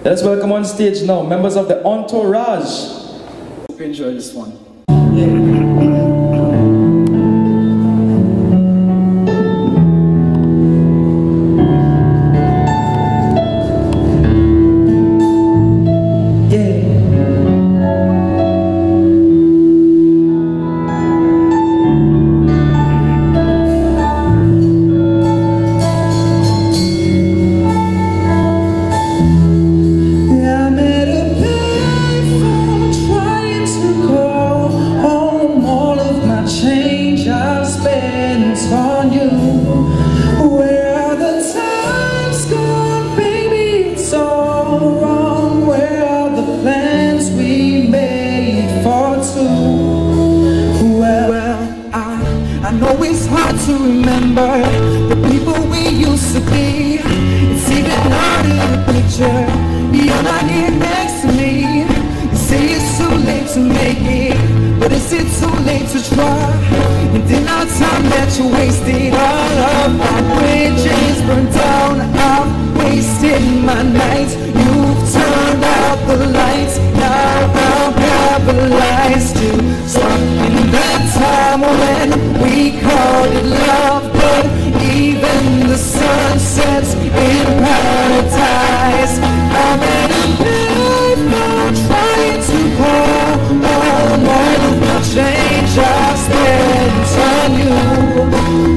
Let's welcome on stage now members of the Entourage. Hope you enjoy this one. On you, where are the times gone, baby? It's all wrong. Where are the plans we made for two? Well, I know it's hard to remember the people we used to be. It's even harder to picture you're not here next to me. You say it's too late to make it, but is it too late to try? And in our time that you wasted, all of my bridges burned down. I've wasted my nights. You've turned out the lights. Now I'm paralyzed to stop in that time when we called it love. But even the sun sets in paradise. I'm at a payphone trying to call all of my change I spent on you.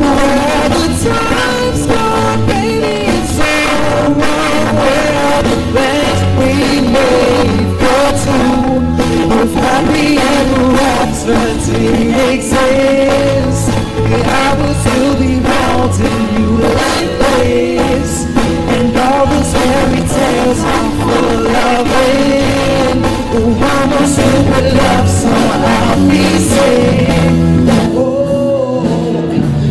Where are the times gone, baby? It's all wrong. Where are the plans we made for two? If happy ever after didn't exist, I would still be haunting you like this. And all those fairy tales are full of it. Oh, I'm a stupid love song I'll be singing. Oh,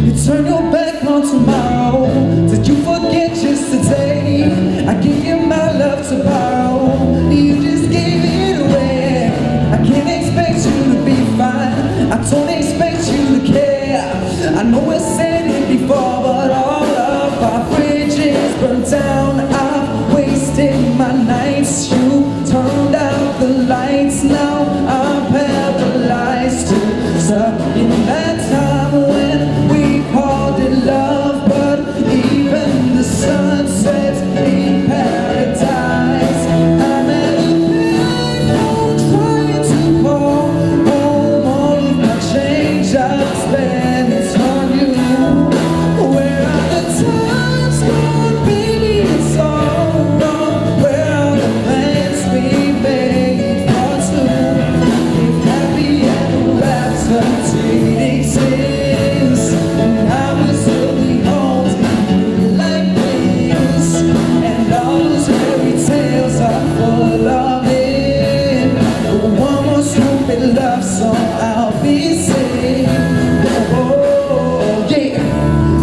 you turn your back on tomorrow. Did you forget just today? I gave you my love to borrow. You just gave it away. I can't expect you to be fine. I don't expect you to care. I know I said it before, but all of our bridges burned down. I've wasted my nights. You turned out the lights. Now I'm paralyzed to stop in that time when we called it love. But even the sun sets in paradise. I'm at a payphone trying to call home all of my change I spent on you. Where are the times gone, baby? It's all wrong. Where are the plans we made for two? If happy ever after did exist, and I would still be holding you like this. And all those fairy tales are full of it. One more stupid love song I'll be singing. Oh, yeah.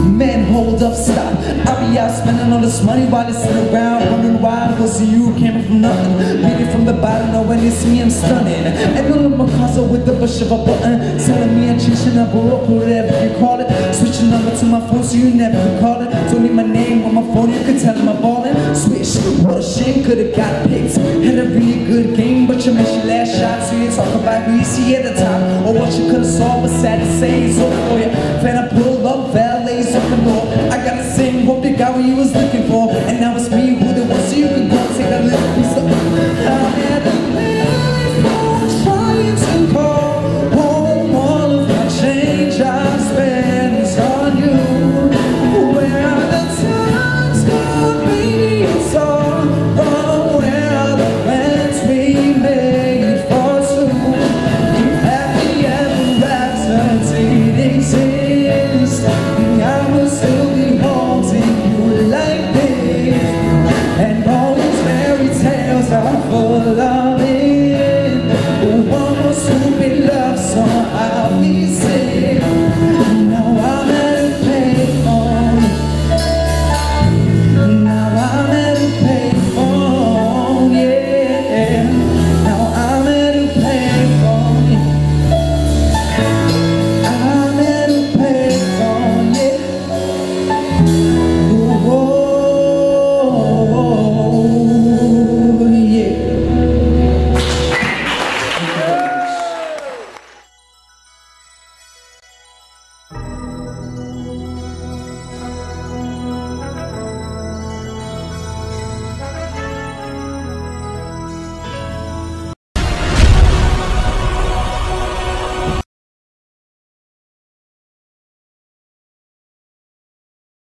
Man, hold up, stop. I'll be out spending all this money while it's sitting around, wondering why I go see you came from nothing. Beat it from the bottom, now when they see me I'm stunning. And all of my cars are with the push of a button, telling me I'm changing up or up, whatever you call it. Switching number to my phone so you never could call it. Don't need my name on my phone, you could tell them I'm ballin'. Switch, what a shame, could've got picked. Had a really good game, but you missed your last shot. So you talk about who you see at the top, or what you could've saw, but sad to say it's over for you. Fan I pull up, valets up and all.